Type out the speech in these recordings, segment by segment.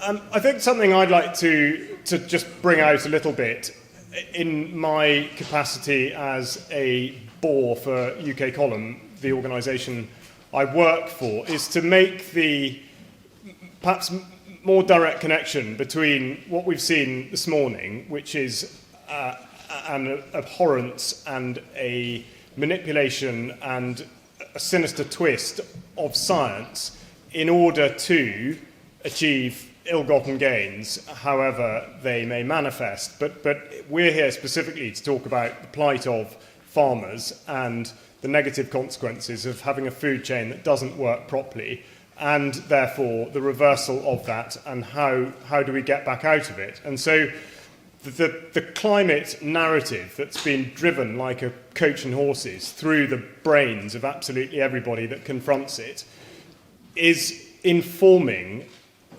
I think something I'd like to just bring out a little bit in my capacity as a bore for UK Column, the organisation I work for, is to make the perhaps more direct connection between what we've seen this morning, which is an abhorrence and a manipulation and a sinister twist of science in order to achieve ill-gotten gains, however they may manifest. But we're here specifically to talk about the plight of farmers and the negative consequences of having a food chain that doesn't work properly, and therefore the reversal of that, and how do we get back out of it. And so the climate narrative that's been driven like a coach and horses through the brains of absolutely everybody that confronts it is informing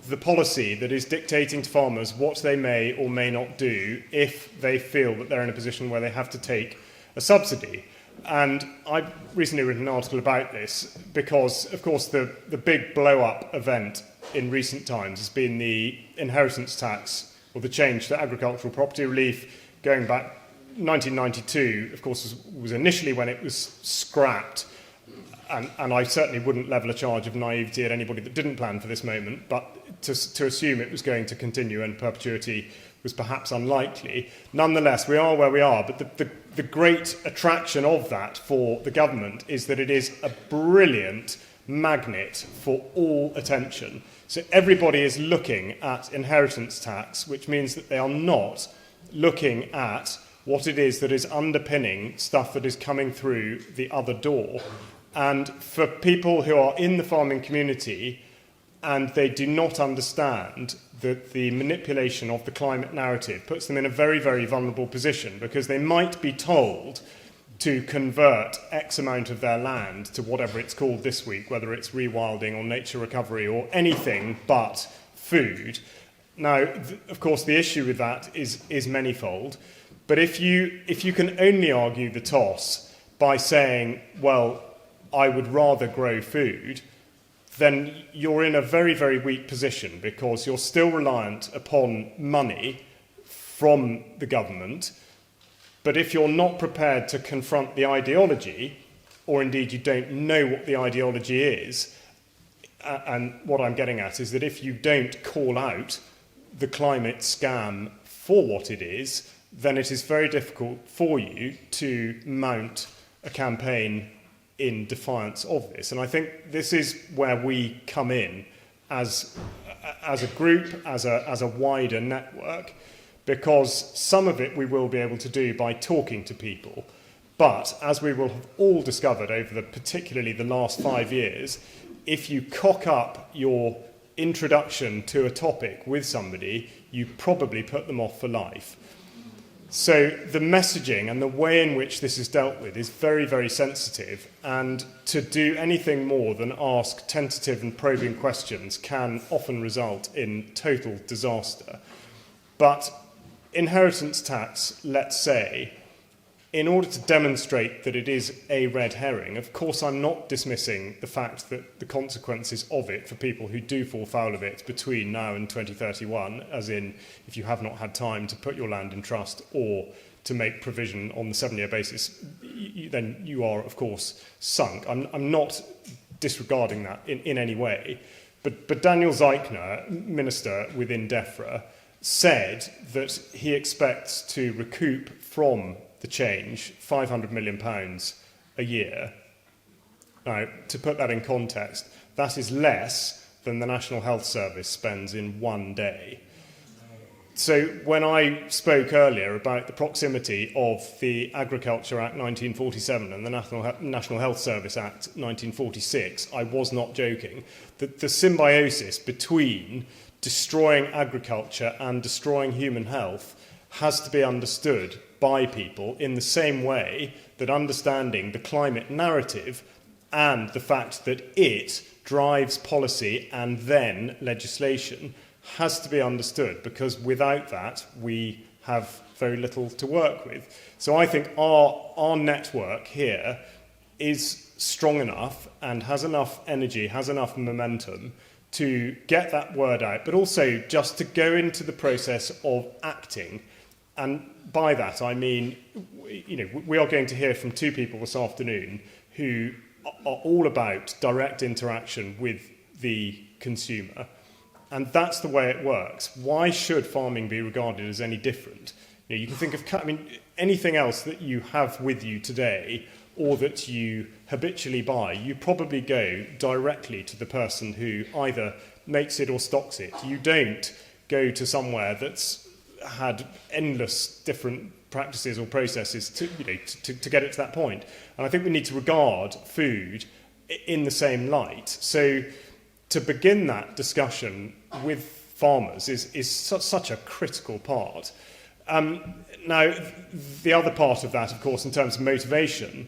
the policy that is dictating to farmers what they may or may not do if they feel that they're in a position where they have to take a subsidy. And I've recently written an article about this because, of course, the big blow-up event in recent times has been the inheritance tax, or the change to agricultural property relief going back 1992, of course, was initially when it was scrapped. And I certainly wouldn't level a charge of naivety at anybody that didn't plan for this moment, but to assume it was going to continue in perpetuity was perhaps unlikely. Nonetheless, we are where we are, but the great attraction of that for the government is that it is a brilliant magnet for all attention. So everybody is looking at inheritance tax, which means that they are not looking at what it is that is underpinning stuff that is coming through the other door. And for people who are in the farming community and they do not understand that the manipulation of the climate narrative puts them in a very, very vulnerable position, because they might be told to convert X amount of their land to whatever it's called this week, whether it's rewilding or nature recovery or anything but food. Now, of course, the issue with that is manifold. But if you can only argue the toss by saying, well, I would rather grow food, then you're in a very, very weak position, because you're still reliant upon money from the government. But if you're not prepared to confront the ideology, or indeed you don't know what the ideology is, and what I'm getting at is that if you don't call out the climate scam for what it is, then it is very difficult for you to mount a campaign in defiance of this. And I think this is where we come in as a group, as a wider network, because some of it we will be able to do by talking to people. But as we will have all discovered over particularly the last 5 years, if you cock up your introduction to a topic with somebody, you probably put them off for life. So the messaging and the way in which this is dealt with is very, very sensitive, and to do anything more than ask tentative and probing questions can often result in total disaster. But inheritance tax, let's say, in order to demonstrate that it is a red herring, of course I'm not dismissing the fact that the consequences of it for people who do fall foul of it between now and 2031, as in if you have not had time to put your land in trust or to make provision on the 7-year basis, then you are, of course, sunk. I'm not disregarding that in any way. But Daniel Zeichner, minister within DEFRA, said that he expects to recoup from the change £500 million a year. Now, to put that in context, that is less than the National Health Service spends in one day. So when I spoke earlier about the proximity of the Agriculture Act 1947 and the National Health Service Act 1946, I was not joking. The symbiosis between destroying agriculture and destroying human health has to be understood by people in the same way that understanding the climate narrative and the fact that it drives policy and then legislation has to be understood, because without that we have very little to work with. So I think our network here is strong enough and has enough energy, has enough momentum to get that word out, but also just to go into the process of acting. And by that, I mean, we are going to hear from two people this afternoon who are all about direct interaction with the consumer. And that's the way it works. Why should farming be regarded as any different? You can think of anything else that you have with you today or that you habitually buy, you probably go directly to the person who either makes it or stocks it. You don't go to somewhere that's had endless different practices or processes to get it to that point. And I think we need to regard food in the same light. So to begin that discussion with farmers is such a critical part. Now, the other part of that, of course, in terms of motivation,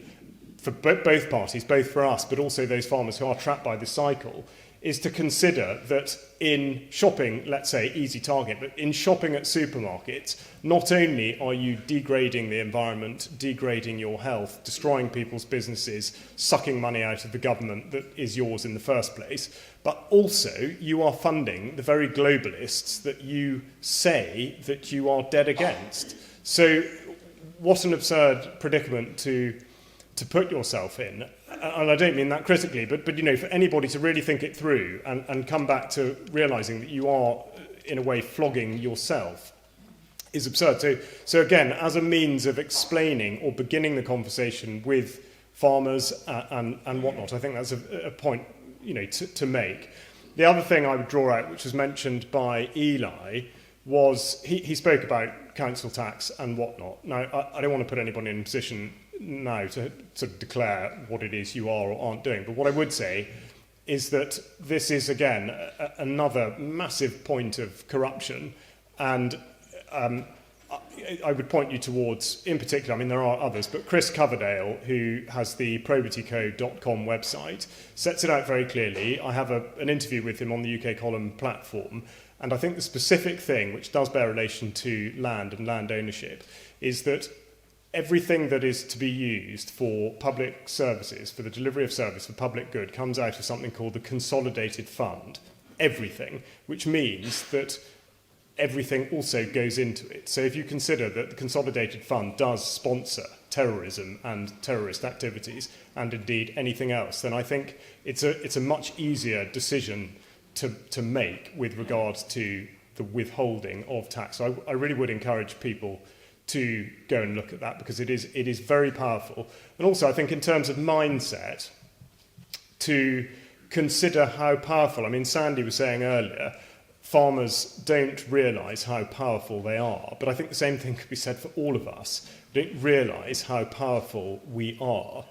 for both parties, both for us, but also those farmers who are trapped by this cycle, is to consider that in shopping, let's say, easy target, but in shopping at supermarkets, not only are you degrading the environment, degrading your health, destroying people's businesses, sucking money out of the government that is yours in the first place, but also you are funding the very globalists that you say that you are dead against. So what an absurd predicament to put yourself in. And I don't mean that critically, but for anybody to really think it through and come back to realising that you are, in a way, flogging yourself is absurd. So again, as a means of explaining or beginning the conversation with farmers and whatnot, I think that's a point, to make. The other thing I would draw out, which was mentioned by Eli, was he spoke about council tax and whatnot. Now, I don't want to put anybody in a position now to sort of declare what it is you are or aren't doing. But what I would say is that this is, again, another massive point of corruption. And I would point you towards, in particular, there are others, but Chris Coverdale, who has the probitycode.com website, sets it out very clearly. I have an interview with him on the UK Column platform. And I think the specific thing, which does bear relation to land and land ownership, is that everything that is to be used for public services, for the delivery of service, for public good, comes out of something called the Consolidated Fund. Everything, which means that everything also goes into it. So if you consider that the Consolidated Fund does sponsor terrorism and terrorist activities, and indeed anything else, then I think it's a much easier decision to make with regards to the withholding of tax. So I really would encourage people to go and look at that, because it is very powerful. And also, I think in terms of mindset, to consider how powerful, Sandy was saying earlier, farmers don't realise how powerful they are. But I think the same thing could be said for all of us. We don't realise how powerful we are.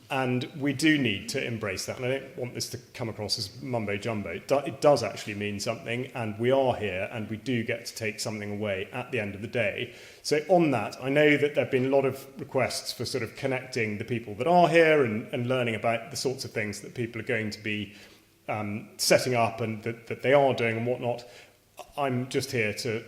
And we do need to embrace that. And I don't want this to come across as mumbo-jumbo. It does actually mean something, and we are here, and we do get to take something away at the end of the day. So on that, I know that there have been a lot of requests for sort of connecting the people that are here and learning about the sorts of things that people are going to be setting up and that they are doing and whatnot. I'm just here to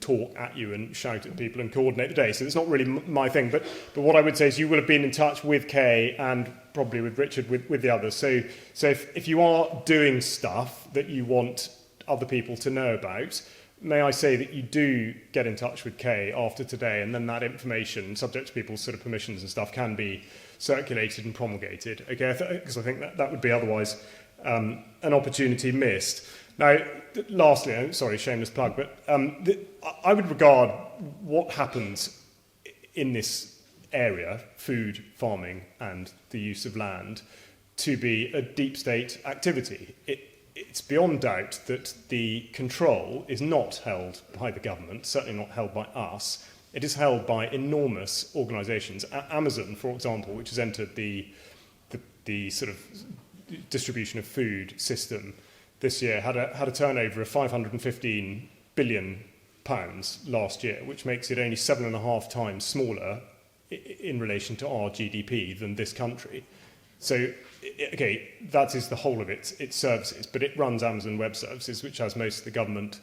talk at you and shout at people and coordinate the day. So it's not really my thing. But what I would say is you will have been in touch with Kay and probably with Richard, with the others. So if you are doing stuff that you want other people to know about, may I say that you do get in touch with Kay after today, and then that information, subject to people's sort of permissions and stuff, can be circulated and promulgated. Okay, because I think that would be otherwise an opportunity missed. Now, lastly, sorry, shameless plug, but I would regard what happens in this area, food, farming, and the use of land, to be a deep state activity. It's beyond doubt that the control is not held by the government, certainly not held by us. It is held by enormous organisations. Amazon, for example, which has entered the sort of distribution of food system this year, had a turnover of £515 billion last year, which makes it only 7.5 times smaller in relation to our GDP than this country. So, okay, that is the whole of its services, but it runs Amazon Web Services, which has most of the government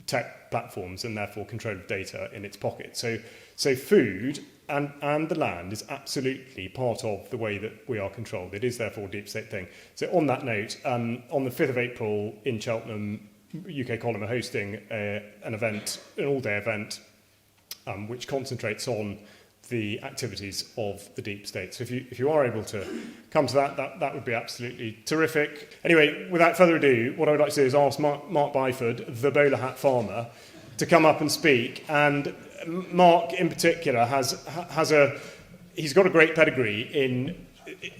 tech platforms and therefore control of data in its pocket. So food and the land is absolutely part of the way that we are controlled. It is therefore a deep state thing. So on that note, on the 5th of April in Cheltenham, UK Column are hosting an all-day event, which concentrates on the activities of the deep state. So if you are able to come to that would be absolutely terrific. Anyway, without further ado, what I would like to do is ask Mark Byford, the bowler hat farmer, to come up and speak. And Mark, in particular, he's got a great pedigree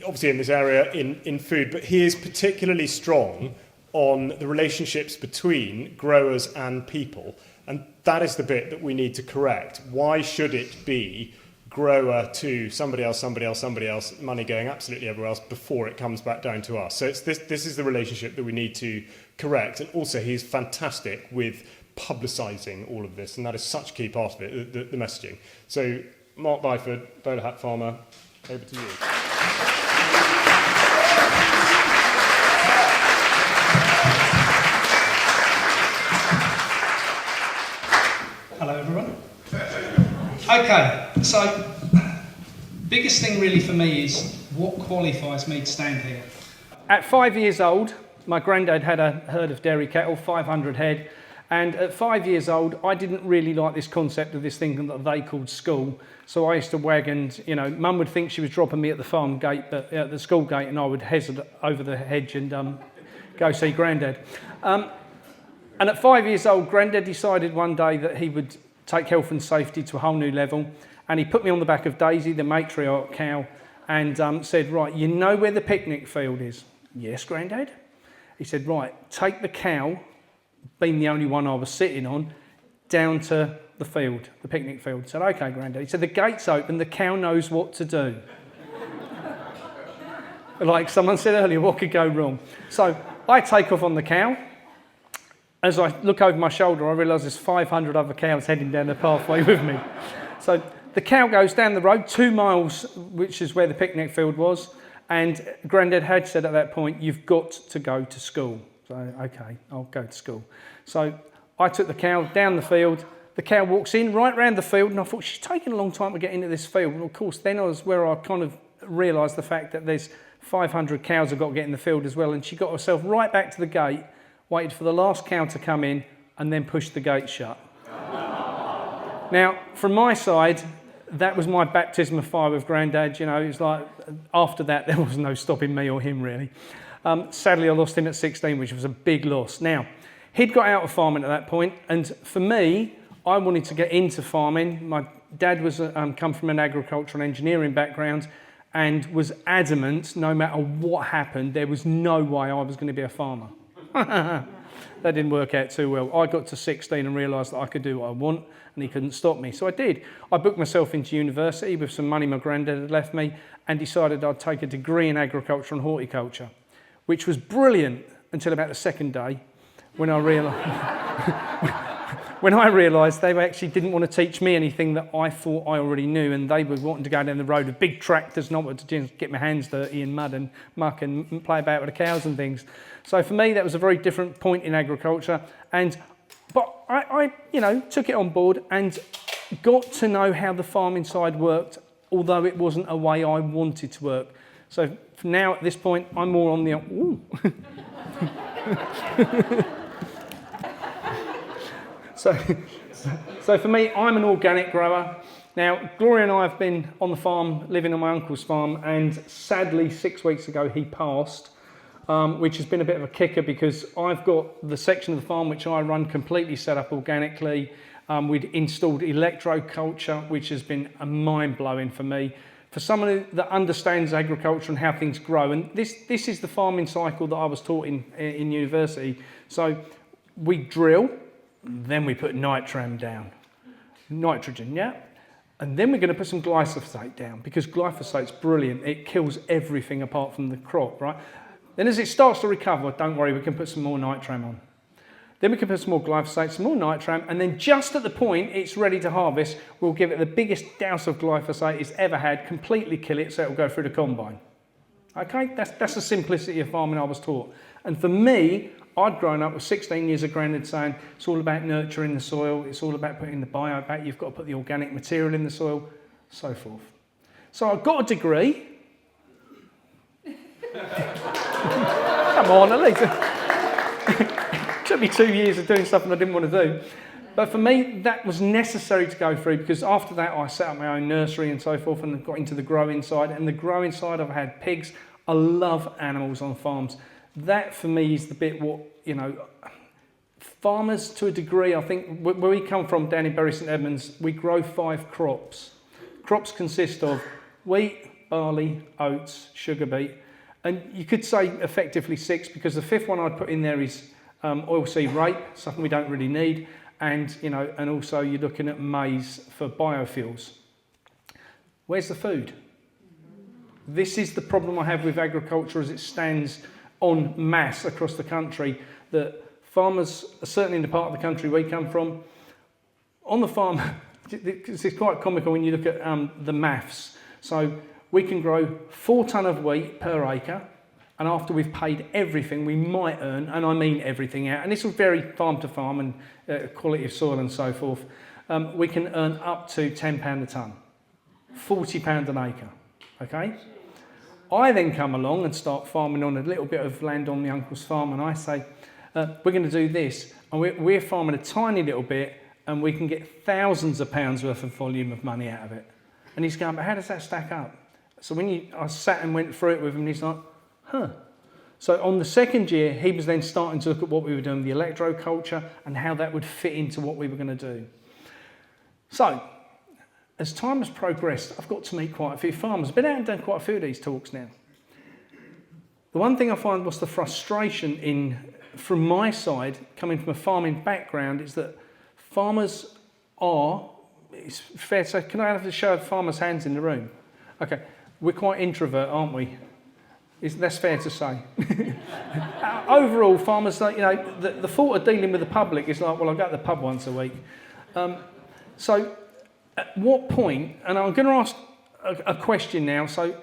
obviously in this area in food, but he is particularly strong on the relationships between growers and people. And that is the bit that we need to correct. Why should it be grower to somebody else, money going absolutely everywhere else before it comes back down to us? So this is the relationship that we need to correct. And also he's fantastic with publicising all of this, and that is such a key part of it, the messaging. So Mark Byford, bowler hat farmer, over to you. Hello everyone. Okay, so biggest thing really for me is what qualifies me to stand here. At 5 years old, my granddad had a herd of dairy cattle, 500 head, and at 5 years old, I didn't really like this concept of this thing that they called school. So I used to wag and, Mum would think she was dropping me at the farm gate, at the school gate, and I would hesitate over the hedge and go see Grandad. And at 5 years old, Grandad decided one day that he would take health and safety to a whole new level. And he put me on the back of Daisy, the matriarch cow, and said, right, you know where the picnic field is? Yes, Grandad. He said, right, take the cow, being the only one I was sitting on, down to the field, the picnic field. I said, okay, Grandad. He said, the gate's open, the cow knows what to do. Like someone said earlier, what could go wrong? So I take off on the cow. As I look over my shoulder, I realise there's 500 other cows heading down the pathway with me. So the cow goes down the road 2 miles, which is where the picnic field was, and Grandad had said at that point, you've got to go to school. So, okay, I'll go to school. So I took the cow down the field. The cow walks in right round the field, and I thought, she's taking a long time to get into this field. And of course, then was where I kind of realised the fact that there's 500 cows have got to get in the field as well, and she got herself right back to the gate, waited for the last cow to come in, and then pushed the gate shut. Now, from my side, that was my baptism of fire with Grandad. It's like, after that, there was no stopping me or him, really. Sadly, I lost him at 16, which was a big loss. Now, he'd got out of farming at that point, and for me, I wanted to get into farming. My dad was come from an agricultural engineering background and was adamant, no matter what happened, there was no way I was going to be a farmer. That didn't work out too well. I got to 16 and realised that I could do what I want, and he couldn't stop me. So I did. I booked myself into university with some money my granddad had left me and decided I'd take a degree in agriculture and horticulture, which was brilliant until about the second day when I realised they actually didn't want to teach me anything that I thought I already knew, and they were wanting to go down the road with big tractors, not want to just get my hands dirty in mud and muck and play about with the cows and things. So for me, that was a very different point in agriculture, but I took it on board and got to know how the farming side worked, although it wasn't a way I wanted to work. So now at this point, I'm more on the... Ooh. So for me, I'm an organic grower. Now, Gloria and I have been on the farm, living on my uncle's farm, and sadly 6 weeks ago he passed, which has been a bit of a kicker because I've got the section of the farm which I run completely set up organically. We'd installed electroculture, which has been a mind-blowing for me. For someone that understands agriculture and how things grow, and this is the farming cycle that I was taught in university. So we drill, then we put nitrogen down, and then we're going to put some glyphosate down because glyphosate's brilliant. It kills everything apart from the crop, right? Then as it starts to recover, don't worry, we can put some more nitrogen on. Then we can put some more glyphosate, some more nitrogen, and then just at the point it's ready to harvest, we'll give it the biggest douse of glyphosate it's ever had, completely kill it so it'll go through the combine. Okay, that's the simplicity of farming I was taught. And for me, I'd grown up with 16 years of granddad saying it's all about nurturing the soil, it's all about putting the bio back, you've got to put the organic material in the soil, so forth. So I got a degree. Come on, at least. It took me 2 years of doing something I didn't want to do. But for me, that was necessary to go through, because after that I set up my own nursery and so forth and got into the growing side. And the growing side, I've had pigs. I love animals on farms. That for me is the bit what, farmers to a degree, I think, where we come from down in Bury St Edmunds, we grow 5 crops. Crops consist of wheat, barley, oats, sugar beet. And you could say effectively 6, because the 5th one I'd put in there is oilseed rape, something we don't really need. And, and also you're looking at maize for biofuels. Where's the food? This is the problem I have with agriculture as it stands en masse across the country, that farmers, certainly in the part of the country we come from, on the farm, it's quite comical when you look at the maths. So we can grow 4 tonne of wheat per acre, and after we've paid everything, we might earn, and I mean everything out, and this will vary farm to farm and quality of soil and so forth, we can earn up to £10 a tonne, £40 an acre, okay? I then come along and start farming on a little bit of land on my uncle's farm, and I say, we're going to do this, and we're farming a tiny little bit, and we can get thousands of pounds worth of volume of money out of it. And he's going, but how does that stack up? So I sat and went through it with him, and he's like, huh. So on the second year, he was then starting to look at what we were doing, the electroculture, and how that would fit into what we were going to do. So, as time has progressed, I've got to meet quite a few farmers. I've been out and done quite a few of these talks now. The one thing I find was the frustration from my side, coming from a farming background, is that farmers are, it's fair to say, can I have a show of farmers' hands in the room? Okay, we're quite introvert, aren't we? That's fair to say. Overall, farmers, the thought of dealing with the public is like, well, I go to the pub once a week. So at what point, and I'm going to ask a question now, so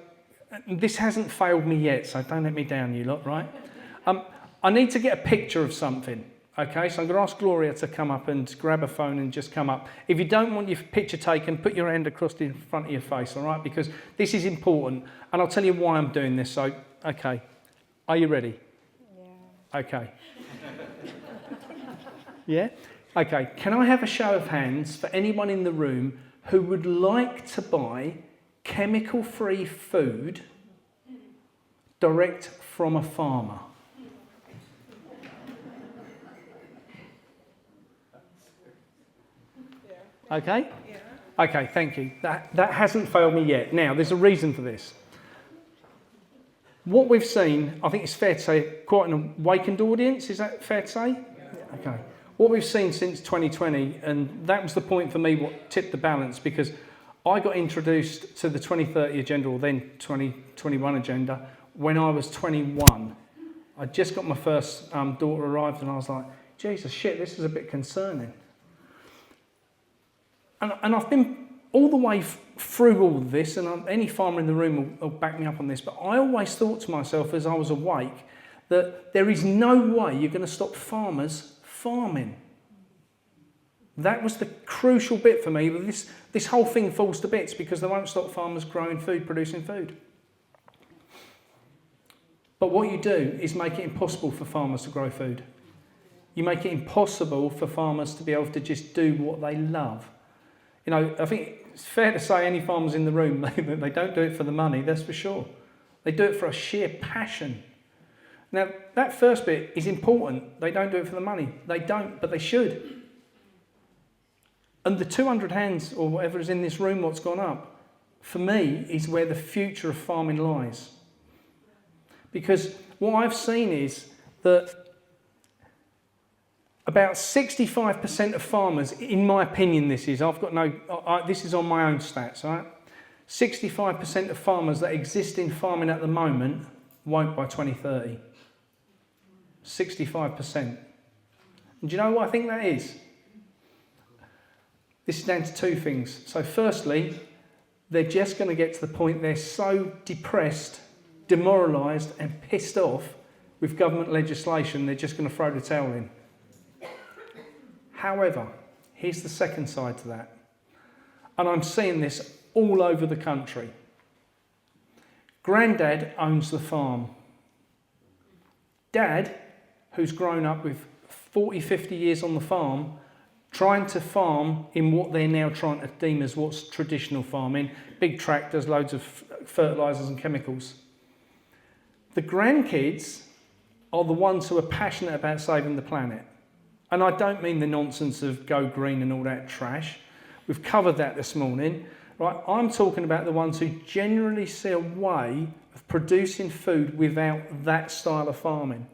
this hasn't failed me yet, so don't let me down, you lot, right? I need to get a picture of something, okay? So I'm going to ask Gloria to come up and grab a phone and just come up. If you don't want your picture taken, put your hand across in front of your face, all right? Because this is important, and I'll tell you why I'm doing this. So, okay, are you ready? Yeah. Okay. Yeah? Okay, can I have a show of hands for anyone in the room who would like to buy chemical-free food direct from a farmer? Okay? Yeah. Okay, thank you. That hasn't failed me yet. Now, there's a reason for this. What we've seen, I think it's fair to say, quite an awakened audience. Is that fair to say? Yeah. Okay. What we've seen since 2020, and that was the point for me what tipped the balance, because I got introduced to the 2030 agenda, or then 2021 agenda, when I was 21. I just got my first daughter arrived, and I was like, Jesus, shit, this is a bit concerning. And I've been all the way through all of this, and any farmer in the room will back me up on this, but I always thought to myself as I was awake that there is no way you're going to stop farmers farming. That was the crucial bit for me. This whole thing falls to bits because they won't stop farmers growing food, producing food. But what you do is make it impossible for farmers to grow food. You make it impossible for farmers to be able to just do what they love. I think it's fair to say any farmers in the room, they don't do it for the money, that's for sure. They do it for a sheer passion. Now, that first bit is important. They don't do it for the money. They don't, but they should. And the 200 hands, or whatever is in this room, what's gone up, for me, is where the future of farming lies. Because what I've seen is that about 65% of farmers, in my opinion this is, this is on my own stats, all right? 65% of farmers that exist in farming at the moment won't by 2030. 65%. And do you know what I think that is? This is down to 2 things. So firstly, they're just going to get to the point they're so depressed, demoralised and pissed off with government legislation, they're just going to throw the towel in. However, here's the second side to that. And I'm seeing this all over the country. Granddad owns the farm. Dad, who's grown up with 40, 50 years on the farm, trying to farm in what they're now trying to deem as what's traditional farming, big tractors, loads of fertilisers and chemicals. The grandkids are the ones who are passionate about saving the planet. And I don't mean the nonsense of go green and all that trash. We've covered that this morning. Right? I'm talking about the ones who generally see a way of producing food without that style of farming.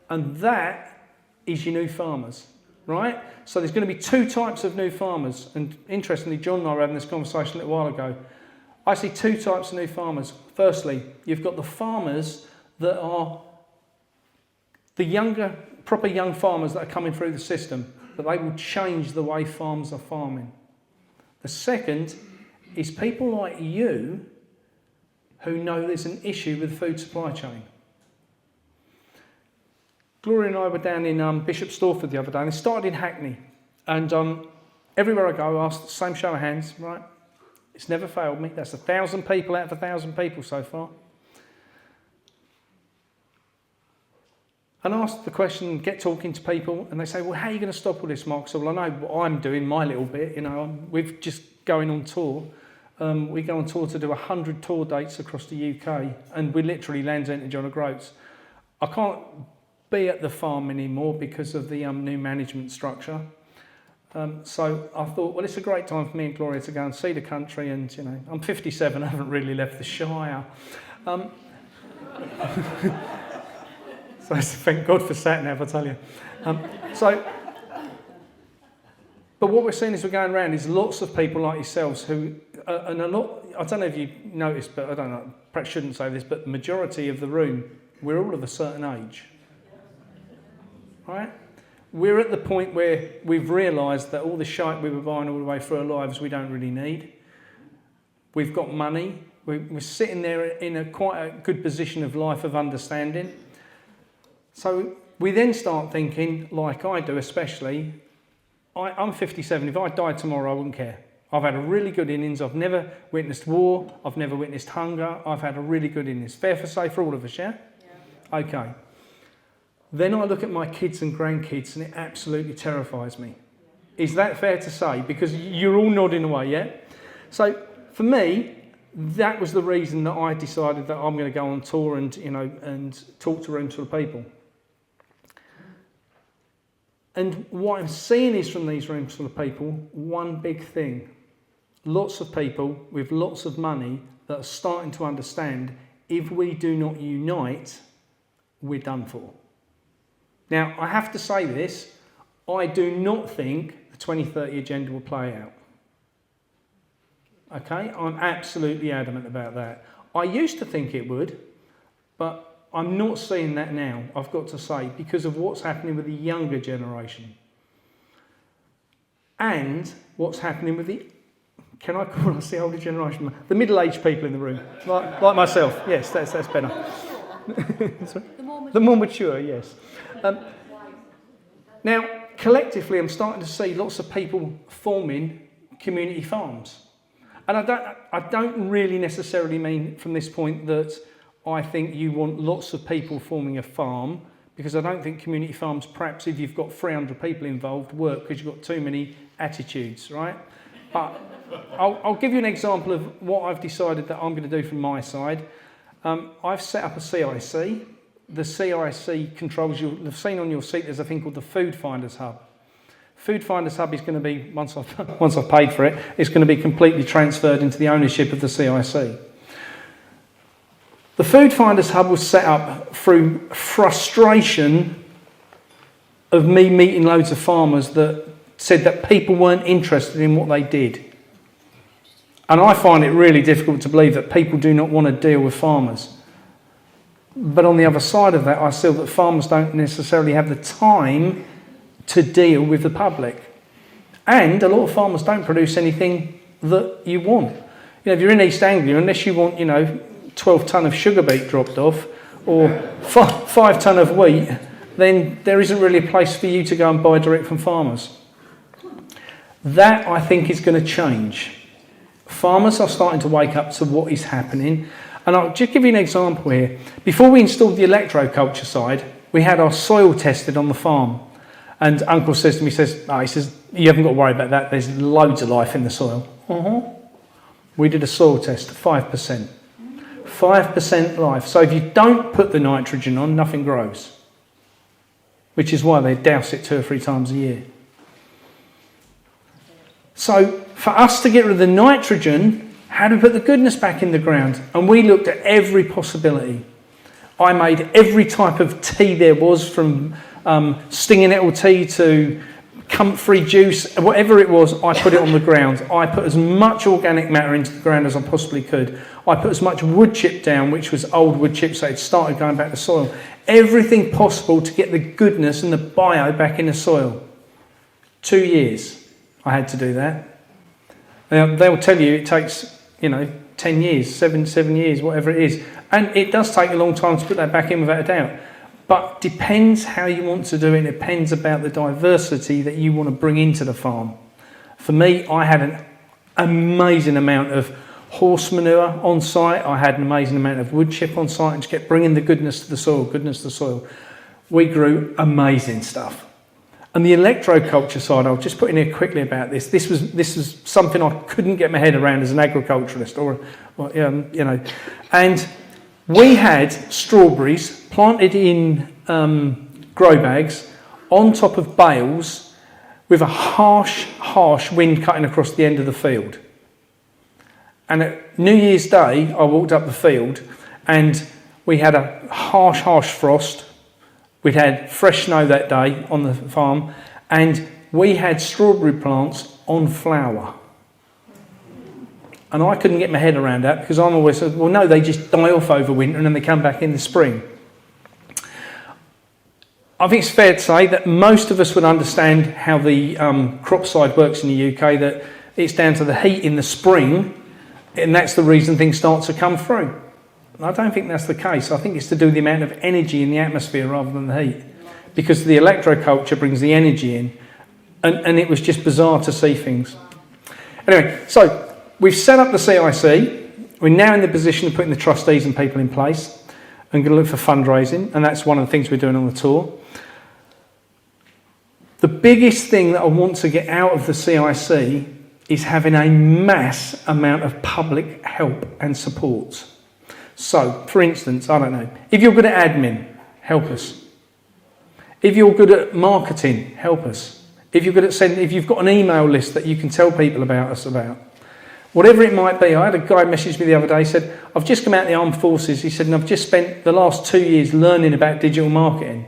And that is your new farmers, right? So there's going to be two types of new farmers. And interestingly, John and I were having this conversation a little while ago. I see two types of new farmers. Firstly, you've got the farmers that are the younger, proper young farmers that are coming through the system, that they will change the way farms are farming. The second is people like you who know there's an issue with the food supply chain. Gloria and I were down in Bishop Stortford the other day, and it started in Hackney. And everywhere I go, I ask the same show of hands, right? It's never failed me. That's 1,000 people out of 1,000 people so far. And ask the question, get talking to people, and they say, well, how are you going to stop all this, Mark? So, well, I know what I'm doing, my little bit. You know, we're just going on tour. We go on tour to do 100 tour dates across the UK, and we literally Land's End to John O'Groats. I can't be at the farm anymore because of the new management structure. So I thought, well, it's a great time for me and Gloria to go and see the country, and, you know, I'm 57, I haven't really left the Shire. So thank God for sat nav, I tell you. But what we're seeing as we're going around is lots of people like yourselves who, and a lot, I don't know if you noticed, but I don't know, perhaps shouldn't say this, but the majority of the room, we're all of a certain age. Right? We're at the point where we've realised that all the shite we were buying all the way through our lives we don't really need. We've got money. We're sitting there in quite a good position of life of understanding. So we then start thinking, like I do especially, I'm 57, if I died tomorrow I wouldn't care. I've had a really good innings, I've never witnessed war, I've never witnessed hunger, I've had a really good innings. Fair for say for all of us, yeah? Okay. Then I look at my kids and grandkids and it absolutely terrifies me. Is that fair to say? Because you're all nodding away, yeah? So for me, that was the reason that I decided that I'm going to go on tour and, you know, and talk to rooms full of people. And what I'm seeing is from these rooms full of people, one big thing. Lots of people with lots of money that are starting to understand if we do not unite, we're done for. Now, I have to say this, I do not think the 2030 agenda will play out. Okay, I'm absolutely adamant about that. I used to think it would, but I'm not seeing that now, I've got to say, because of what's happening with the younger generation. And what's happening with the, can I call us the older generation? The middle-aged people in the room, like myself. Yes, that's better. The more mature, yes. Now, collectively, I'm starting to see lots of people forming community farms. And I don't really necessarily mean from this point that I think you want lots of people forming a farm, because I don't think community farms, perhaps if you've got 300 people involved, work because you've got too many attitudes, right? But I'll give you an example of what I've decided that I'm going to do from my side. I've set up a CIC. The CIC controls, you'll have seen on your seat, there's a thing called the Food Finders Hub. Food Finders Hub is going to be, once I've paid for it, it's going to be completely transferred into the ownership of the CIC. The Food Finders Hub was set up through frustration of me meeting loads of farmers that said that people weren't interested in what they did. And I find it really difficult to believe that people do not want to deal with farmers. But on the other side of that, I feel that farmers don't necessarily have the time to deal with the public. And a lot of farmers don't produce anything that you want. You know, if you're in East Anglia, unless you want, 12 tonne of sugar beet dropped off, or 5 tonne of wheat, then there isn't really a place for you to go and buy direct from farmers. That, I think, is going to change. Farmers are starting to wake up to what is happening. And I'll just give you an example here. Before we installed the electroculture side, we had our soil tested on the farm. And Uncle says to me, he says, you haven't got to worry about that. There's loads of life in the soil. We did a soil test, 5%. 5% life. So if you don't put the nitrogen on, nothing grows. Which is why they douse it 2 or 3 times a year. So for us to get rid of the nitrogen, how do we put the goodness back in the ground? And we looked at every possibility. I made every type of tea there was, from stinging nettle tea to comfrey juice, whatever it was, I put it on the ground. I put as much organic matter into the ground as I possibly could. I put as much wood chip down, which was old wood chips, so it started going back to soil. Everything possible to get the goodness and the bio back in the soil. 2 years I had to do that. Now, they'll tell you it takes, 10 years, 7 years, whatever it is. And it does take a long time to put that back in, without a doubt. But depends how you want to do it. It depends about the diversity that you want to bring into the farm. For me, I had an amazing amount of horse manure on site. I had an amazing amount of wood chip on site, and just kept bringing the goodness to the soil, We grew amazing stuff. And the electroculture side, I'll just put in here quickly about this. This was something I couldn't get my head around as an agriculturalist, And we had strawberries planted in grow bags on top of bales with a harsh wind cutting across the end of the field. And at New Year's Day, I walked up the field and we had a harsh frost. We'd had fresh snow that day on the farm, and we had strawberry plants on flower. And I couldn't get my head around that, because I'm always said, well, no, they just die off over winter and then they come back in the spring. I think it's fair to say that most of us would understand how the crop side works in the UK, that it's down to the heat in the spring, and that's the reason things start to come through. I don't think that's the case. I think it's to do with the amount of energy in the atmosphere rather than the heat, because the electroculture brings the energy in, and it was just bizarre to see things. Anyway, so we've set up the CIC. We're now in the position of putting the trustees and people in place and going to look for fundraising, and that's one of the things we're doing on the tour. The biggest thing that I want to get out of the CIC is having a mass amount of public help and support. So, for instance, I don't know, if you're good at admin, help us. If you're good at marketing, help us. If you're good at if you've got an email list that you can tell people about us about. Whatever it might be. I had a guy message me the other day, said, I've just come out of the armed forces. He said, and I've just spent the last 2 years learning about digital marketing.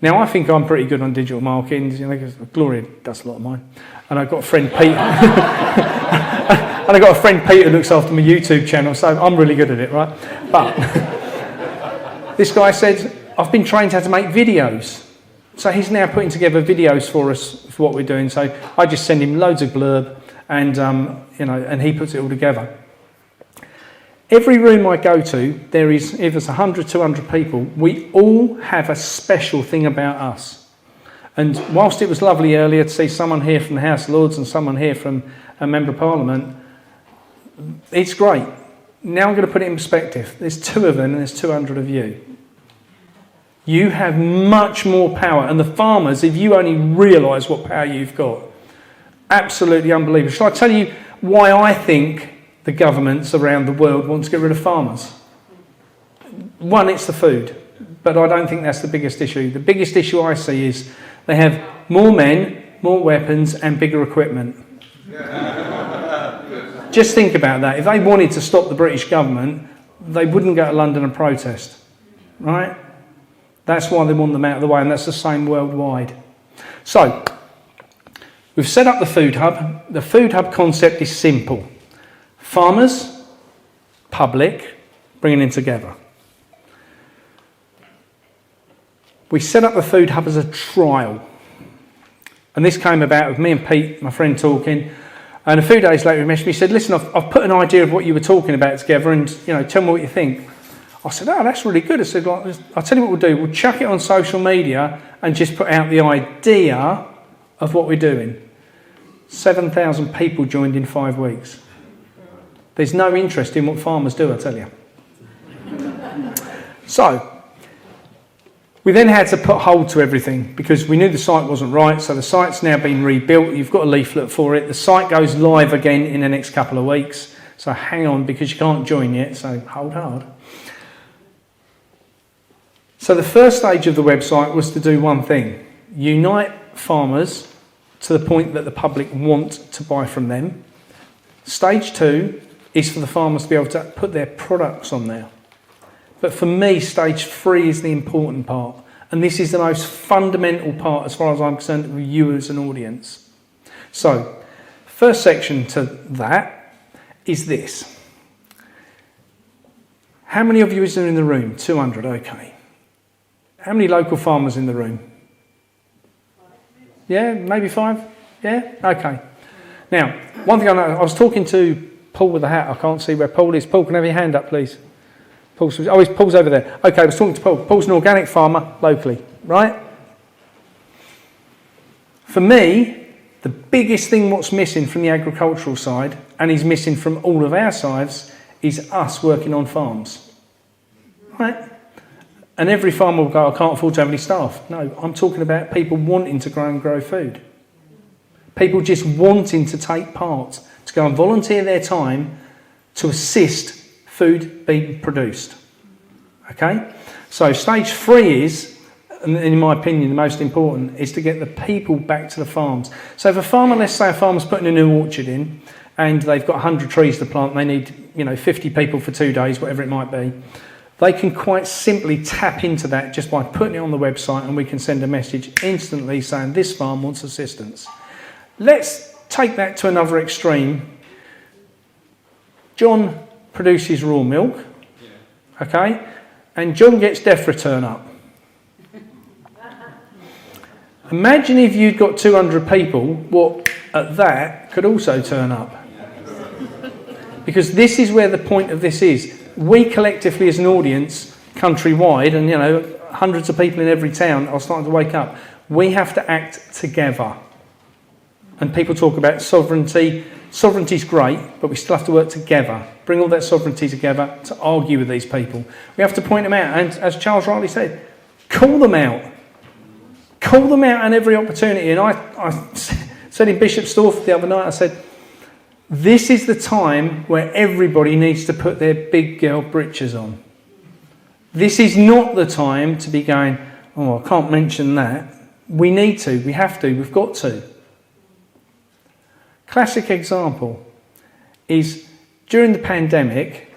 Now, I think I'm pretty good on digital marketing, because Gloria does a lot of mine. And I've got a friend, Pete. And I've got a friend, Pete, who looks after my YouTube channel, so I'm really good at it, right? But this guy said, I've been trained how to make videos. So he's now putting together videos for us for what we're doing. So I just send him loads of blurb, and and he puts it all together. Every room I go to, there is, if there's 100, 200 people, we all have a special thing about us. And whilst it was lovely earlier to see someone here from the House of Lords and someone here from a Member of Parliament, it's great. Now I'm going to put it in perspective. There's 2 of them and there's 200 of you. You have much more power. And the farmers, if you only realise what power you've got, absolutely unbelievable. Shall I tell you why I think the governments around the world want to get rid of farmers? One, it's the food. But I don't think that's the biggest issue. The biggest issue I see is they have more men, more weapons and bigger equipment. Just think about that. If they wanted to stop the British government, they wouldn't go to London and protest, right? That's why they want them out of the way, and that's the same worldwide. So, we've set up the food hub. The food hub concept is simple. Farmers, public, bringing them together. We set up the food hub as a trial. And this came about with me and Pete, my friend, talking. And a few days later he messaged me, he said, listen, I've put an idea of what you were talking about together, and tell me what you think. I said, oh, that's really good. I said, like, I'll tell you what we'll do. We'll chuck it on social media and just put out the idea of what we're doing. 7,000 people joined in 5 weeks. There's no interest in what farmers do, I tell you. So, we then had to put hold to everything because we knew the site wasn't right. So the site's now been rebuilt. You've got a leaflet for it. The site goes live again in the next couple of weeks. So hang on because you can't join yet. So hold hard. So the first stage of the website was to do one thing. Unite farmers to the point that the public want to buy from them. Stage 2 is for the farmers to be able to put their products on there. But for me, stage 3 is the important part. And this is the most fundamental part as far as I'm concerned with you as an audience. So, first section to that is this. How many of you is there in the room? 200, okay. How many local farmers in the room? Yeah, maybe 5? Yeah? Okay. Now, one thing I know, I was talking to Paul with the hat. I can't see where Paul is. Paul, can I have your hand up, please? Paul's over there. Okay, I was talking to Paul. Paul's an organic farmer locally, right? For me, the biggest thing what's missing from the agricultural side, and is missing from all of our sides, is us working on farms. Right? And every farmer will go, I can't afford to have any staff. No, I'm talking about people wanting to grow food. People just wanting to take part, to go and volunteer their time to assist food being produced. Okay? So stage 3 is, and in my opinion the most important, is to get the people back to the farms. So if a farmer, let's say a farmer's putting a new orchard in and they've got 100 trees to plant and they need 50 people for 2 days, whatever it might be, they can quite simply tap into that just by putting it on the website, and we can send a message instantly saying this farm wants assistance. Let's take that to another extreme. John produces raw milk, okay, and John gets DEFRA turn up. Imagine if you'd got 200 people, what at that could also turn up. Because this is where the point of this is. We collectively as an audience, countrywide, and hundreds of people in every town are starting to wake up. We have to act together. And people talk about sovereignty. Sovereignty's great, but we still have to work together. Bring all that sovereignty together to argue with these people. We have to point them out. And as Charles rightly said, call them out. Call them out on every opportunity. And I said in Bishopsthorpe the other night, I said, this is the time where everybody needs to put their big girl britches on. This is not the time to be going, oh, I can't mention that. We need to, we have to, we've got to. Classic example is during the pandemic,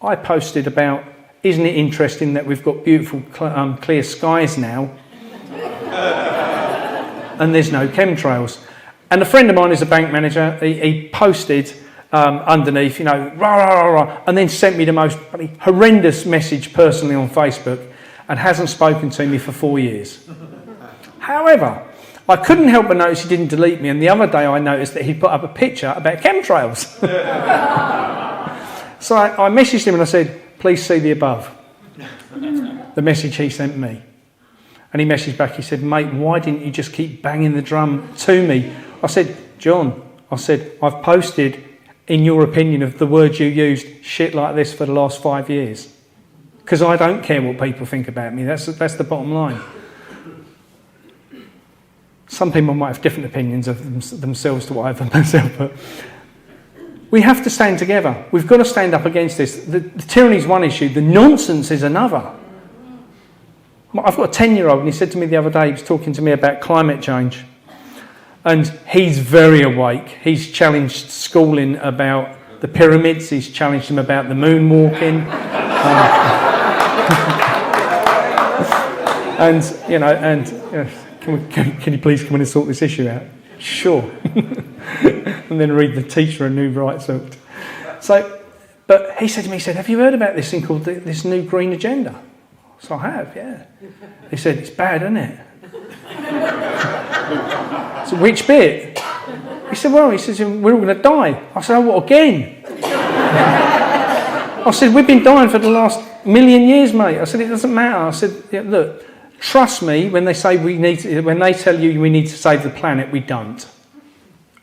I posted about, isn't it interesting that we've got beautiful clear skies now and there's no chemtrails. And a friend of mine is a bank manager. He posted underneath, rah, rah, rah, rah, and then sent me the most horrendous message personally on Facebook and hasn't spoken to me for 4 years. However, I couldn't help but notice he didn't delete me, and the other day I noticed that he put up a picture about chemtrails. So I messaged him and I said, please see the above. The message he sent me. And he messaged back, he said, mate, why didn't you just keep banging the drum to me? I said, John, I've posted, in your opinion of the words you used, shit like this for the last 5 years. Because I don't care what people think about me. That's the bottom line. Some people might have different opinions of themselves to what I have of myself, but we have to stand together. We've got to stand up against this. The tyranny is one issue. The nonsense is another. I've got a 10-year-old, and he said to me the other day, he was talking to me about climate change. And he's very awake. He's challenged schooling about the pyramids. He's challenged them about the moon walking. Can you please come in and sort this issue out? Sure. And then read the teacher a new rights act. But he said to me, have you heard about this thing called this new green agenda? So I have, yeah. He said, it's bad, isn't it? So which bit? He said, we're all going to die. I said, oh, what, again? I said, we've been dying for the last million years, mate. I said, it doesn't matter. I said, yeah, look, trust me when they say when they tell you we need to save the planet, we don't.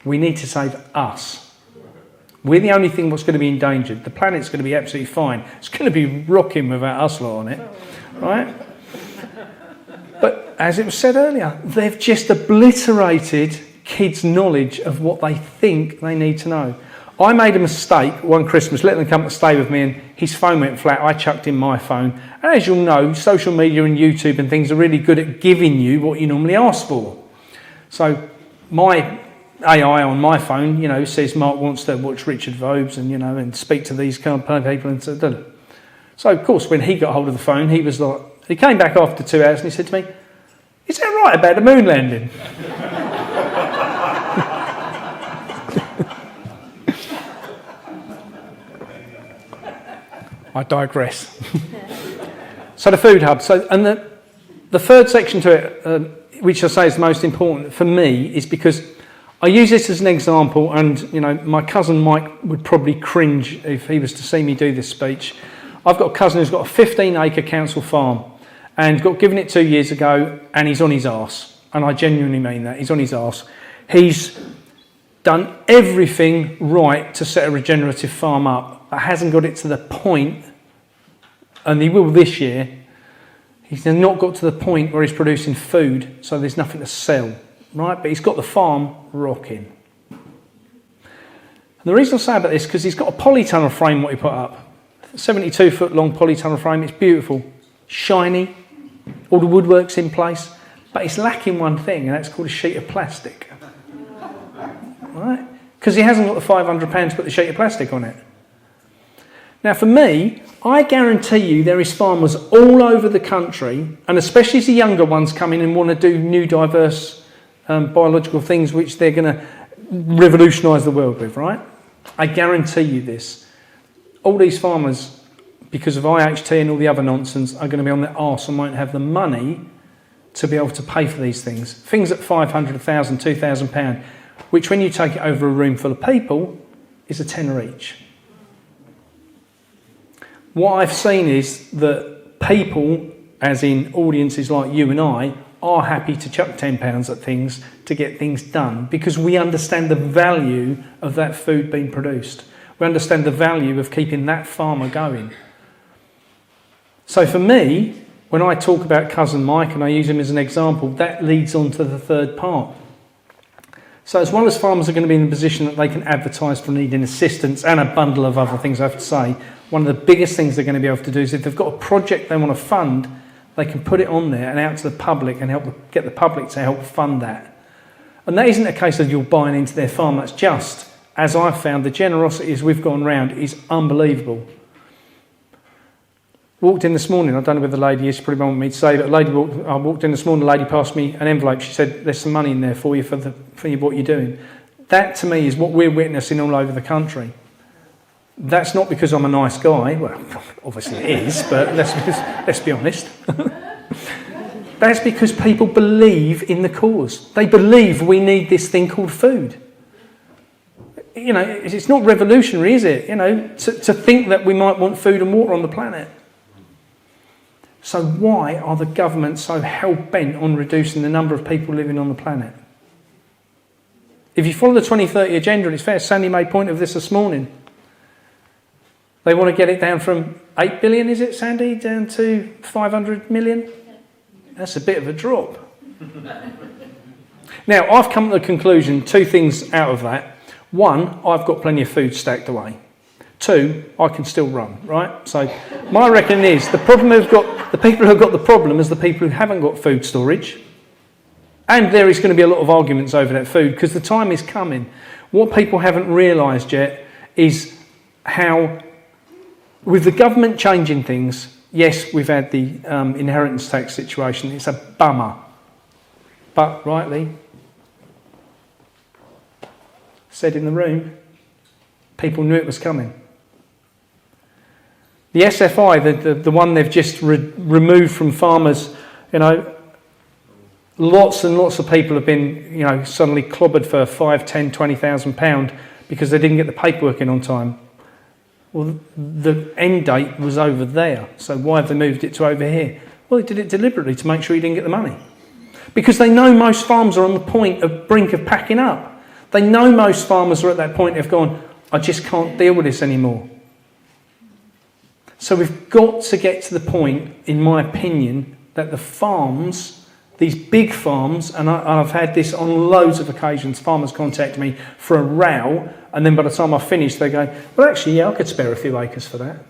We need to save us. We're the only thing that's going to be endangered. The planet's going to be absolutely fine. It's going to be rocking without us lot on it, right? But as it was said earlier, they've just obliterated kids' knowledge of what they think they need to know. I made a mistake one Christmas, letting them come to stay with me, and his phone went flat. I chucked in my phone. And as you'll know, social media and YouTube and things are really good at giving you what you normally ask for. So my AI on my phone, says Mark wants to watch Richard Vobes and, and speak to these kind of people. And so, of course, when he got hold of the phone, he was like, he came back after 2 hours and he said to me, "Is that right about the moon landing?" I digress. So the food hub. And the third section to it, which I say is the most important for me, is because I use this as an example, and my cousin Mike would probably cringe if he was to see me do this speech. I've got a cousin who's got a 15-acre council farm and got given it 2 years ago, and he's on his arse. And I genuinely mean that. He's on his arse. He's done everything right to set a regenerative farm up, but hasn't got it to the point, and he will this year. He's not got to the point where he's producing food, so there's nothing to sell. Right, but he's got the farm rocking. And the reason I say about this is because he's got a polytunnel frame what he put up. 72-foot long polytunnel frame. It's beautiful, shiny, all the woodwork's in place, but it's lacking one thing, and that's called a sheet of plastic. Right? Because he hasn't got the £500 to put the sheet of plastic on it. Now, for me, I guarantee you there is farmers all over the country, and especially as the younger ones come in and want to do new, diverse biological things which they're going to revolutionise the world with, right? I guarantee you this. All these farmers, because of IHT and all the other nonsense, are going to be on their arse and won't have the money to be able to pay for these things. Things at £500, £1,000, £2,000, which when you take it over a room full of people, is a tenner each. What I've seen is that people, as in audiences like you and I, are happy to chuck £10 at things to get things done because we understand the value of that food being produced. We understand the value of keeping that farmer going. So for me, when I talk about cousin Mike and I use him as an example, that leads on to the third part. So as well as farmers are going to be in a position that they can advertise for needing assistance and a bundle of other things I have to say, one of the biggest things they're going to be able to do is if they've got a project they want to fund, they can put it on there and out to the public and help get the public to help fund that. And that isn't a case of you're buying into their farm. That's just, as I've found, the generosity as we've gone round is unbelievable. Walked in this morning, I don't know whether the lady is, she probably won't want me to say, but I walked in this morning, the lady passed me an envelope. She said, "There's some money in there for you for what you're doing." That to me is what we're witnessing all over the country. That's not because I'm a nice guy. Well, obviously it is, but let's be honest. That's because people believe in the cause. They believe we need this thing called food. It's not revolutionary, is it? To think that we might want food and water on the planet. So why are the governments so hell-bent on reducing the number of people living on the planet? If you follow the 2030 agenda, and it's fair, Sandy made point of this morning. They want to get it down from 8 billion, is it, Sandy, down to 500 million? That's a bit of a drop. Now, I've come to the conclusion, two things out of that. One, I've got plenty of food stacked away. Two, I can still run, right? So my reckoning is the people who've got the problem is the people who haven't got food storage. And there is going to be a lot of arguments over that food because the time is coming. What people haven't realised yet is how, with the government changing things, yes, we've had the inheritance tax situation. It's a bummer. But rightly, said in the room, people knew it was coming. The SFI, the one they've just removed from farmers, lots and lots of people have been, suddenly clobbered for £5,000, £10,000, £20,000 because they didn't get the paperwork in on time. Well, the end date was over there, so why have they moved it to over here? Well, they did it deliberately to make sure you didn't get the money. Because they know most farms are on the brink of packing up. They know most farmers are at that point, they've gone, I just can't deal with this anymore. So we've got to get to the point, in my opinion, that the farms, these big farms, and I've had this on loads of occasions, farmers contact me for a row, and then by the time I finish, they go, well, actually, yeah, I could spare a few acres for that.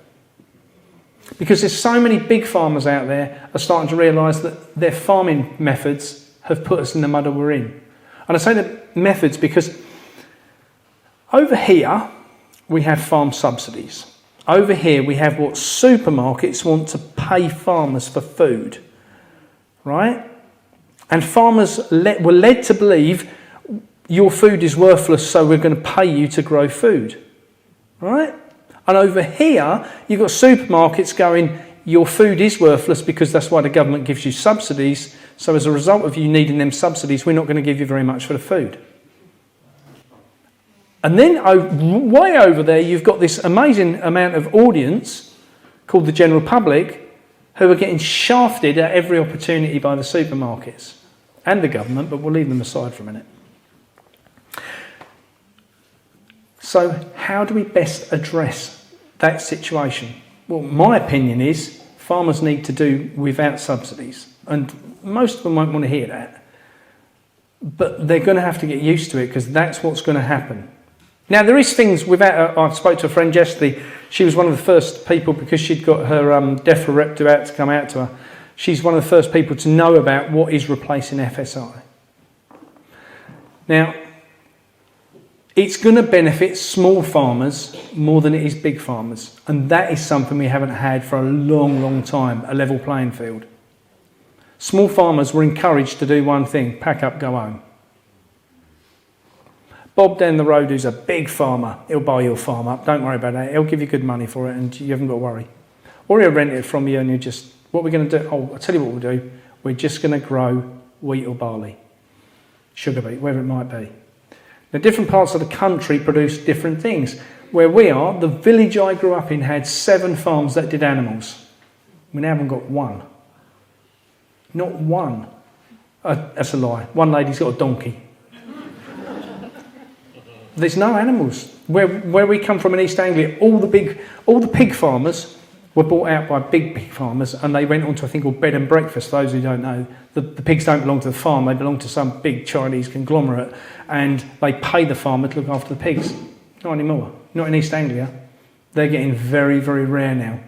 Because there's so many big farmers out there are starting to realise that their farming methods have put us in the muddle we're in. And I say the methods because over here, we have farm subsidies. Over here, we have what supermarkets want to pay farmers for food, right? And farmers were led to believe your food is worthless, so we're going to pay you to grow food, right? And over here, you've got supermarkets going, your food is worthless because that's why the government gives you subsidies. So as a result of you needing them subsidies, we're not going to give you very much for the food. And then way over there, you've got this amazing amount of audience called the general public who are getting shafted at every opportunity by the supermarkets and the government, but we'll leave them aside for a minute. So how do we best address that situation? Well, my opinion is farmers need to do without subsidies. And most of them won't want to hear that. But they're going to have to get used to it because that's what's going to happen. Now, there is things without... I spoke to a friend yesterday. She was one of the first people, because she'd got her DEFRA rep to come out to her. She's one of the first people to know about what is replacing FSI. Now, it's going to benefit small farmers more than it is big farmers. And that is something we haven't had for a long, long time, a level playing field. Small farmers were encouraged to do one thing, pack up, go home. Bob down the road, who's a big farmer, he'll buy your farm up, don't worry about that, he'll give you good money for it and you haven't got to worry. Or he'll rent it from you and you just, what we're going to do, I'll tell you what we'll do, we're just going to grow wheat or barley, sugar beet, whatever it might be. Now, different parts of the country produce different things. Where we are, the village I grew up in had 7 farms that did animals. We now haven't got one. Not one. That's a lie. One lady's got a donkey. There's no animals. Where we come from in East Anglia, all the pig farmers were bought out by big pig farmers, and they went on to a thing called bed and breakfast. For those who don't know, the pigs don't belong to the farm; they belong to some big Chinese conglomerate, and they pay the farmer to look after the pigs. Not anymore. Not in East Anglia. They're getting very, very rare now.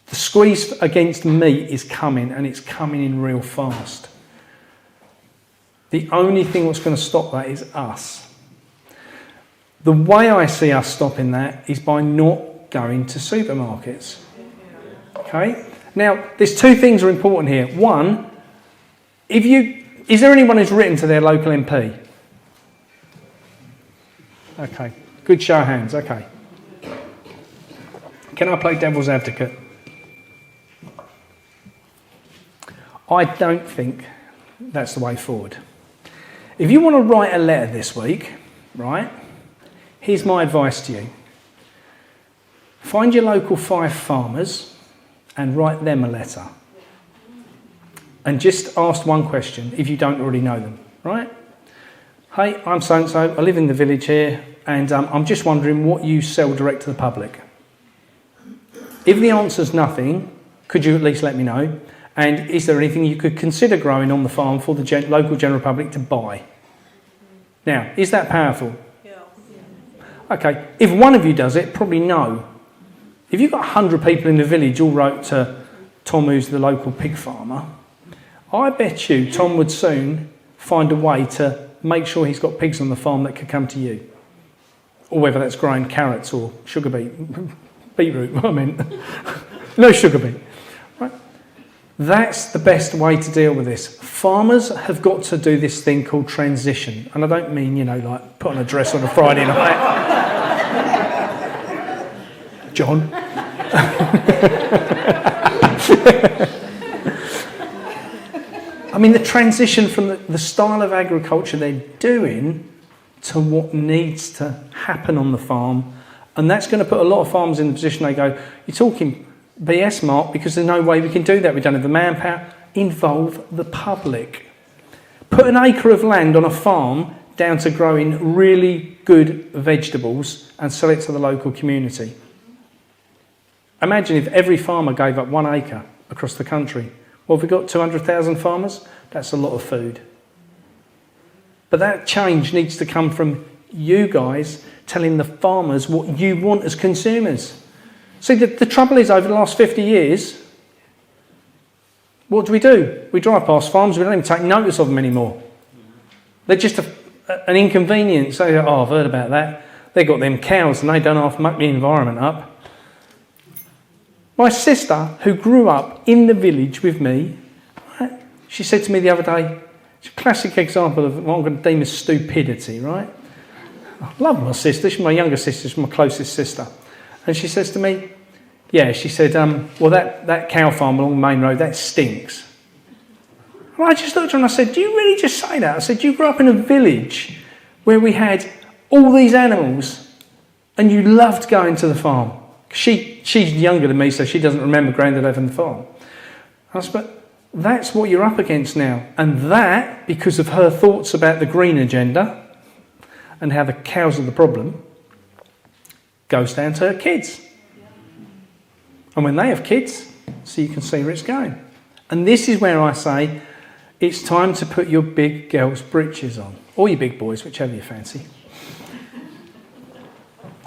The squeeze against meat is coming, and it's coming in real fast. The only thing that's going to stop that is us. The way I see us stopping that is by not going to supermarkets. Okay? Now, there's 2 things are important here. One, is there anyone who's written to their local MP? Okay. Good show of hands. Okay. Can I play devil's advocate? I don't think that's the way forward. If you want to write a letter this week, right, here's my advice to you. Find your local 5 farmers and write them a letter. And just ask one question if you don't already know them, right? Hey, I'm so-and-so, I live in the village here, and I'm just wondering what you sell direct to the public. If the answer's nothing, could you at least let me know? And is there anything you could consider growing on the farm for the local general public to buy? Now, is that powerful? Yeah. Okay, if one of you does it, probably no. If you've got 100 people in the village all wrote to Tom, who's the local pig farmer, I bet you Tom would soon find a way to make sure he's got pigs on the farm that could come to you. Or whether that's growing carrots or sugar beet. Beetroot, I meant. No sugar beet. Right? That's the best way to deal with this. Farmers have got to do this thing called transition. And I don't mean, like put on a dress on a Friday night. John. I mean, the transition from the style of agriculture they're doing to what needs to happen on the farm And that's going to put a lot of farmers in the position they go, you're talking BS, Mark, because there's no way we can do that. We don't have the manpower. Involve the public. Put an acre of land on a farm down to growing really good vegetables and sell it to the local community. Imagine if every farmer gave up 1 acre across the country. Well, have we got 200,000 farmers? That's a lot of food. But that change needs to come from you guys telling the farmers what you want as consumers. See, the trouble is, over the last 50 years, what do? We drive past farms, we don't even take notice of them anymore. They're just an inconvenience. So, oh, I've heard about that. They've got them cows and they don't half muck the environment up. My sister, who grew up in the village with me, right, she said to me the other day, it's a classic example of what I'm going to deem as stupidity, right? I love my sister. She's my younger sister. She's my closest sister. And she says to me, yeah, she said, well, that cow farm along the main road, that stinks. And I just looked at her and I said, do you really just say that? I said, you grew up in a village where we had all these animals and you loved going to the farm. She's younger than me, so she doesn't remember Grandad having the farm. I said, but that's what you're up against now. And that, because of her thoughts about the green agenda and how the cows are the problem, goes down to her kids. And when they have kids, so you can see where it's going. And this is where I say, it's time to put your big girls' breeches on. Or your big boys, whichever you fancy.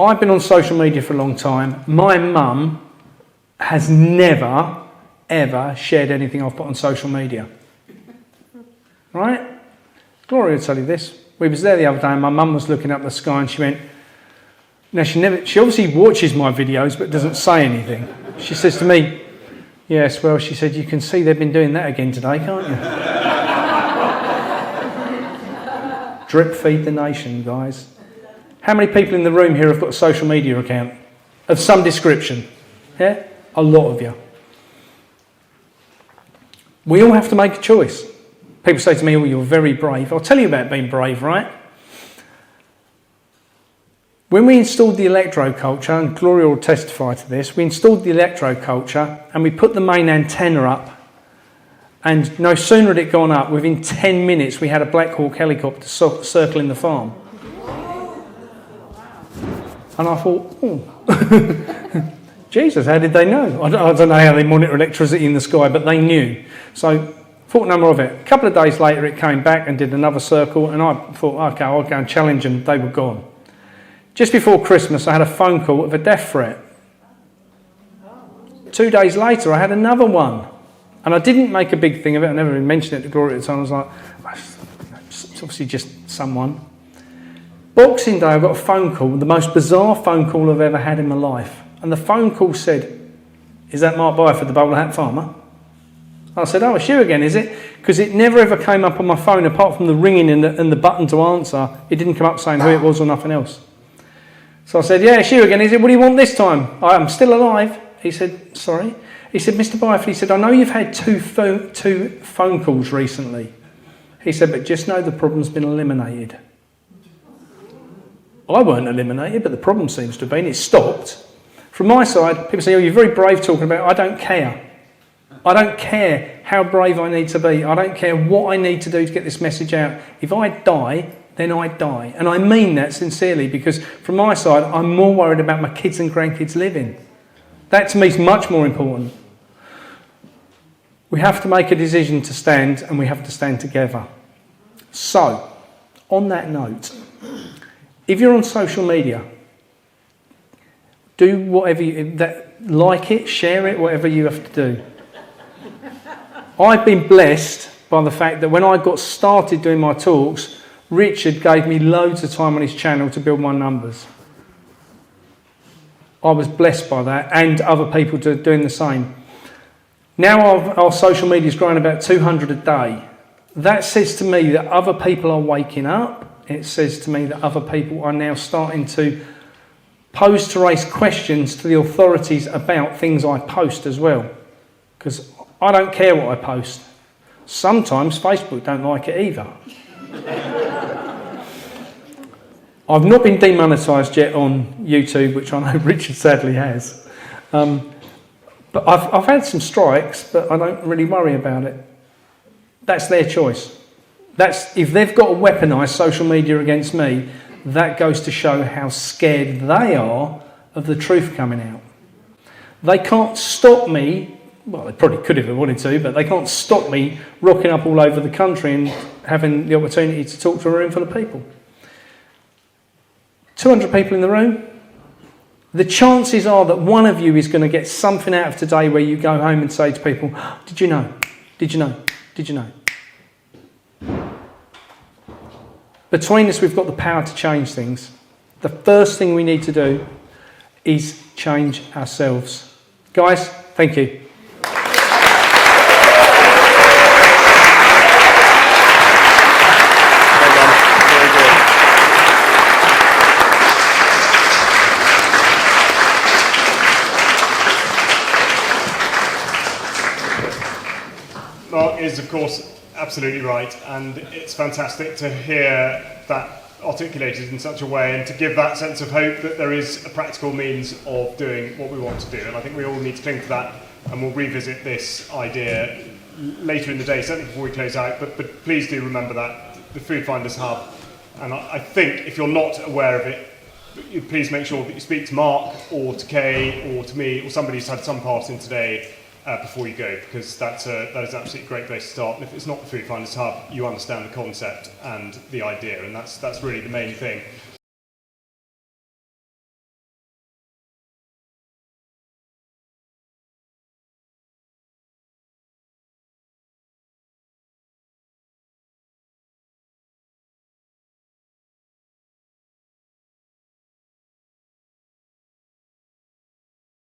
I've been on social media for a long time. My mum has never, ever shared anything I've put on social media. Right? Gloria will tell you this. We was there the other day and my mum was looking up the sky and she went, now she obviously watches my videos but doesn't say anything. She says to me, yes, well, she said, you can see they've been doing that again today, can't you? Drip feed the nation, guys. How many people in the room here have got a social media account of some description? Yeah? A lot of you. We all have to make a choice. People say to me, oh, you're very brave. I'll tell you about being brave, right? When we installed the electroculture, and Gloria will testify to this, we installed the electroculture and we put the main antenna up, and no sooner had it gone up, within 10 minutes we had a Black Hawk helicopter circling the farm. And I thought, oh, Jesus, how did they know? I don't know how they monitor electricity in the sky, but they knew. So, thought no more of it. A couple of days later it came back and did another circle, and I thought, okay, I'll go and challenge them. They were gone. Just before Christmas, I had a phone call with a death threat. 2 days later, I had another one. And I didn't make a big thing of it. I never even mentioned it to Gloria at the time. I was like, it's obviously just someone. Boxing Day, I got a phone call, the most bizarre phone call I've ever had in my life. And the phone call said, is that Mark Byford, the bowler hat farmer? I said, oh, it's you again, is it? Because it never ever came up on my phone, apart from the ringing and the button to answer. It didn't come up saying who it was or nothing else. So I said, yeah, it's you again, is it? What do you want this time? I'm still alive. He said, sorry. He said, Mr. Byford, he said, I know you've had two phone calls recently. He said, but just know the problem's been eliminated. I weren't eliminated, but the problem seems to have been. It stopped. From my side, people say, oh, you're very brave talking about it. I don't care. I don't care how brave I need to be. I don't care what I need to do to get this message out. If I die, then I die. And I mean that sincerely, because from my side, I'm more worried about my kids and grandkids living. That to me is much more important. We have to make a decision to stand, and we have to stand together. So, on that note, if you're on social media, do whatever like it, share it, whatever you have to do. I've been blessed by the fact that when I got started doing my talks, Richard gave me loads of time on his channel to build my numbers. I was blessed by that, and other people doing the same. Now our social media is growing about 200 a day. That says to me that other people are waking up. It says to me that other people are now starting to pose to raise questions to the authorities about things I post as well. Because I don't care what I post. Sometimes Facebook don't like it either. I've not been demonetised yet on YouTube, which I know Richard sadly has. But I've had some strikes, but I don't really worry about it. That's their choice. If they've got to weaponise social media against me, that goes to show how scared they are of the truth coming out. They can't stop me, well, they probably could if they wanted to, but they can't stop me rocking up all over the country and having the opportunity to talk to a room full of people. 200 people in the room. The chances are that one of you is going to get something out of today where you go home and say to people, did you know? Did you know? Did you know? Between us, we've got the power to change things. The first thing we need to do is change ourselves. Guys, thank you. Mark is, of course, absolutely right, and it's fantastic to hear that articulated in such a way and to give that sense of hope that there is a practical means of doing what we want to do. And I think we all need to cling to that, and we'll revisit this idea later in the day, certainly before we close out, but please do remember that, the Food Finders Hub. And I think if you're not aware of it, please make sure that you speak to Mark or to Kay or to me or somebody who's had some part in today before you go, because that is absolutely a great place to start. And if it's not the Food Finders Hub, you understand the concept and the idea, and that's really the main thing.